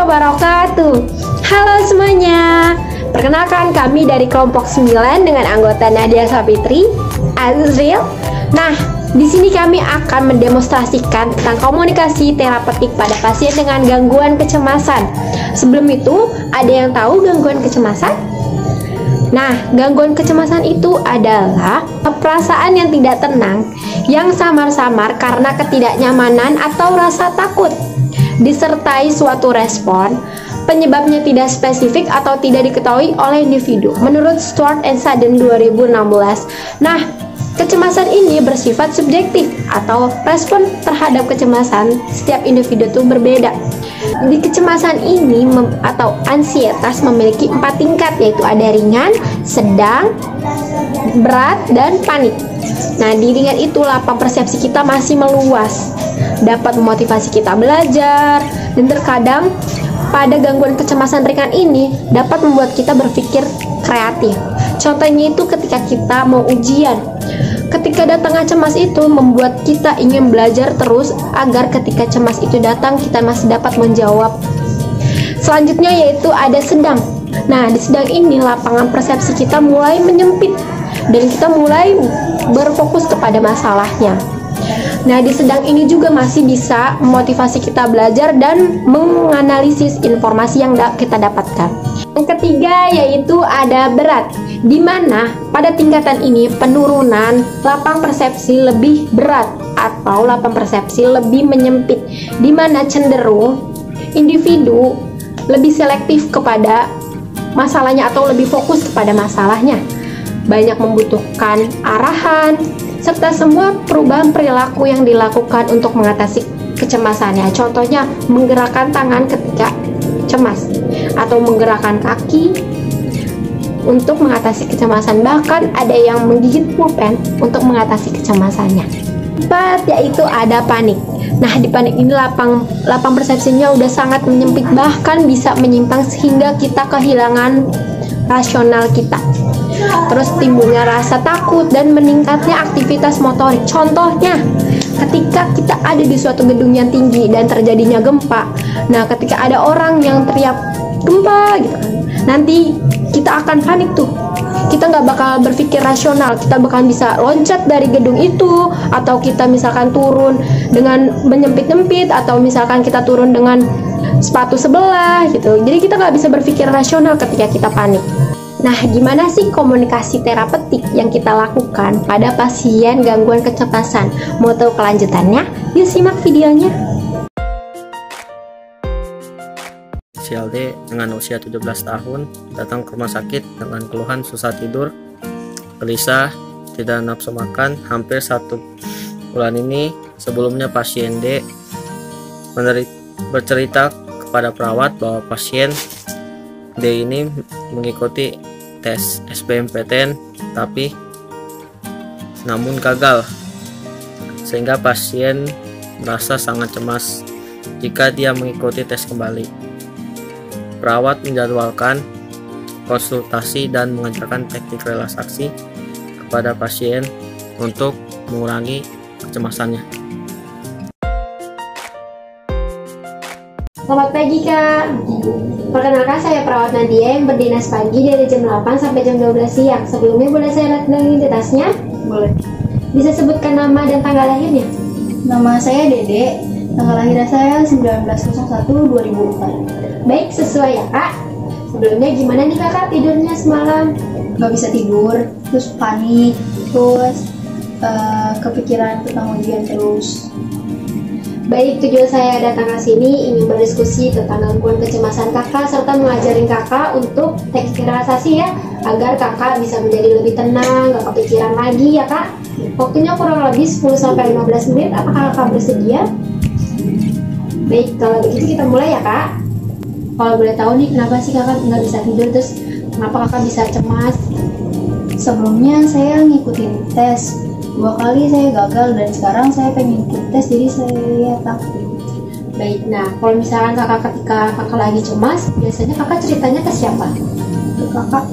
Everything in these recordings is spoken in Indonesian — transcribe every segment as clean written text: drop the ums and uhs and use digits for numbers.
wabarakatuh. Halo semuanya. Perkenalkan, kami dari kelompok 9 dengan anggota Nadia Sapitri, Azril. Nah, di sini kami akan mendemonstrasikan tentang komunikasi terapeutik pada pasien dengan gangguan kecemasan. Sebelum itu, ada yang tahu gangguan kecemasan? Nah, gangguan kecemasan itu adalah perasaan yang tidak tenang, yang samar-samar karena ketidaknyamanan atau rasa takut, disertai suatu respon. Penyebabnya tidak spesifik atau tidak diketahui oleh individu. Menurut Stuart and Sutton 2016. Nah, kecemasan ini bersifat subjektif atau respon terhadap kecemasan setiap individu itu berbeda. Di kecemasan ini atau ansietas memiliki 4 tingkat, yaitu ada ringan, sedang, berat, dan panik. Nah, di ringan itu lapang persepsi kita masih meluas, dapat memotivasi kita belajar, dan terkadang pada gangguan kecemasan ringan ini dapat membuat kita berpikir kreatif. Contohnya itu ketika kita mau ujian. Ketika datangnya cemas itu membuat kita ingin belajar terus agar ketika cemas itu datang kita masih dapat menjawab. Selanjutnya yaitu ada sedang. Nah, di sedang ini lapangan persepsi kita mulai menyempit dan kita mulai berfokus kepada masalahnya. Nah, di sedang ini juga masih bisa memotivasi kita belajar dan menganalisis informasi yang kita dapatkan. Yang ketiga yaitu ada berat, di mana pada tingkatan ini penurunan lapang persepsi lebih berat atau lapang persepsi lebih menyempit, di mana cenderung individu lebih selektif kepada masalahnya atau lebih fokus kepada masalahnya, banyak membutuhkan arahan, serta semua perubahan perilaku yang dilakukan untuk mengatasi kecemasannya. Contohnya menggerakkan tangan ketika cemas atau menggerakkan kaki untuk mengatasi kecemasan. Bahkan ada yang menggigit pulpen untuk mengatasi kecemasannya. 4 yaitu ada panik. Nah, di panik ini lapang persepsinya udah sangat menyempit, bahkan bisa menyimpang sehingga kita kehilangan rasional kita. Terus timbulnya rasa takut dan meningkatnya aktivitas motorik. Contohnya, ketika kita ada di suatu gedung yang tinggi dan terjadinya gempa. Nah, ketika ada orang yang teriak gempa gitu kan, nanti kita akan panik tuh. Kita nggak bakal berpikir rasional. Kita bakal bisa loncat dari gedung itu, atau kita misalkan turun dengan menyempit-nyempit, atau misalkan kita turun dengan sepatu sebelah gitu. Jadi kita nggak bisa berpikir rasional ketika kita panik. Nah, gimana sih komunikasi terapeutik yang kita lakukan pada pasien gangguan kecemasan? Mau tahu kelanjutannya? Yuk simak videonya. CLD dengan usia 17 tahun datang ke rumah sakit dengan keluhan susah tidur, gelisah, tidak nafsu makan hampir 1 bulan ini. Sebelumnya pasien D bercerita kepada perawat bahwa pasien D ini mengikuti tes SBMPTN namun gagal, sehingga pasien merasa sangat cemas jika dia mengikuti tes kembali. Perawat menjadwalkan konsultasi dan mengajarkan teknik relaksasi kepada pasien untuk mengurangi kecemasannya. Selamat pagi Kak. Perkenalkan, saya perawat Nadia yang berdinas pagi dari jam 8 sampai jam 12 siang. Sebelumnya boleh saya lihat identitasnya? Boleh. Bisa sebutkan nama dan tanggal lahirnya? Nama saya Dede, tanggal lahir saya 19.01.2004. Baik, sesuai ya Kak. Sebelumnya gimana nih Kakak tidurnya semalam? Gak bisa tidur, terus panik, terus kepikiran tentang ujian terus. Baik, tujuan saya datang ke sini ingin berdiskusi tentang gangguan kecemasan Kakak serta mengajarin Kakak untuk teknik relaksasi ya, agar Kakak bisa menjadi lebih tenang, gak kepikiran lagi ya Kak. Waktunya kurang lebih 10-15 menit. Apakah Kakak bersedia? Baik, kalau begitu kita mulai ya Kak. Kalau boleh tahu nih, kenapa sih Kakak nggak bisa tidur, terus kenapa Kakak bisa cemas? Sebelumnya saya ngikutin tes 2 kali, saya gagal, dan sekarang saya pengen ikut tes, jadi saya takut. Baik, nah kalau misalkan ketika Kakak lagi cemas, biasanya Kakak ceritanya ke siapa? Ke kakak.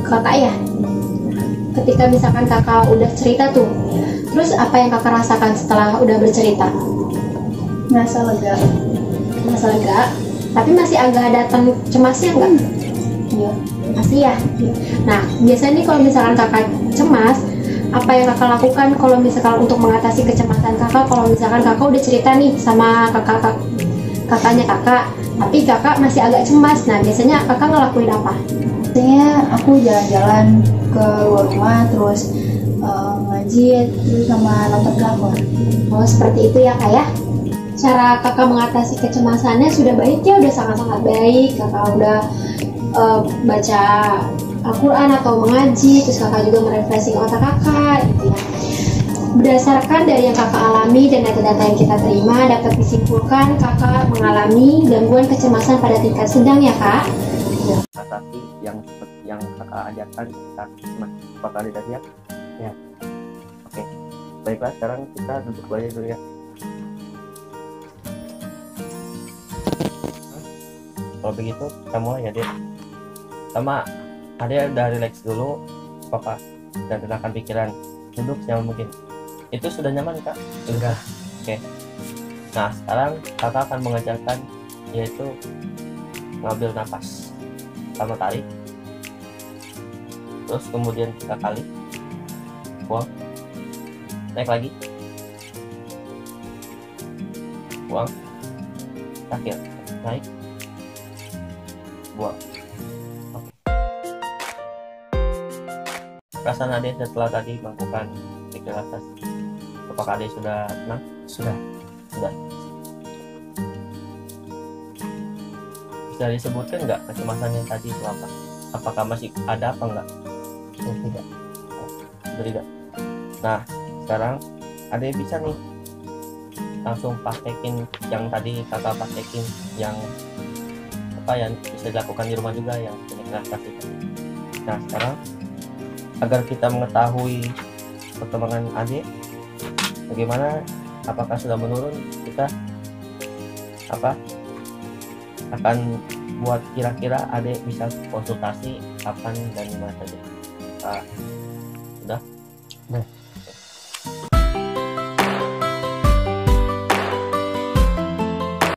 Kakak ya? Ketika misalkan Kakak udah cerita tuh, terus apa yang Kakak rasakan setelah udah bercerita? Merasa lega. Merasa lega? Tapi masih agak ada cemasnya nggak? Iya. Masih ya. Nah, biasanya nih kalau misalkan kakak cemas, apa yang kakak lakukan kalau misalkan untuk mengatasi kecemasan kakak? Kalau misalkan kakak udah cerita nih sama kakaknya kakak, tapi kakak masih agak cemas. Nah, biasanya kakak ngelakuin apa? Biasanya aku jalan-jalan ke luar rumah, terus ngaji, terus sama nonton drakor. Oh, seperti itu ya kak ya. Cara kakak mengatasi kecemasannya sudah baik ya, udah sangat-sangat baik. Kakak udah baca Al-Quran atau mengaji, terus kakak juga merefreshing otak kakak gitu ya. Berdasarkan dari yang kakak alami dan data-data yang kita terima, dapat disimpulkan kakak mengalami gangguan kecemasan pada tingkat sedang ya kak. Atasi yang kakak ajarkan kita bakal ada siap ya. Oke, baiklah, sekarang kita duduk aja dulu ya. Kalau begitu kita mulai ya, Dek. Sama Ade udah relax dulu, Papa, dan tenangkan pikiran. Duduk senyaman mungkin. Itu sudah nyaman, Kak? Sudah. Oke. Nah, sekarang kakak akan mengajarkan, yaitu ngambil nafas. Pertama tarik, terus kemudian 3 kali buang, naik lagi, buang, terakhir naik, buang. Oke. Perasaan Ade setelah tadi melakukan relaksasi, apakah Ade sudah tenang? Sudah. Bisa disebutkan nggak kecemasannya tadi itu apa? Apakah masih ada apa enggak? Tidak. Tidak. Nah, sekarang ada yang bisa nih langsung praktekin yang tadi kakak praktekin, yang apa yang bisa dilakukan di rumah juga, yang relaksasi tadi. Nah, sekarang agar kita mengetahui perkembangan adik bagaimana, apakah sudah menurun, kita akan buat kira-kira adik bisa konsultasi kapan dan dimana saja. Sudah?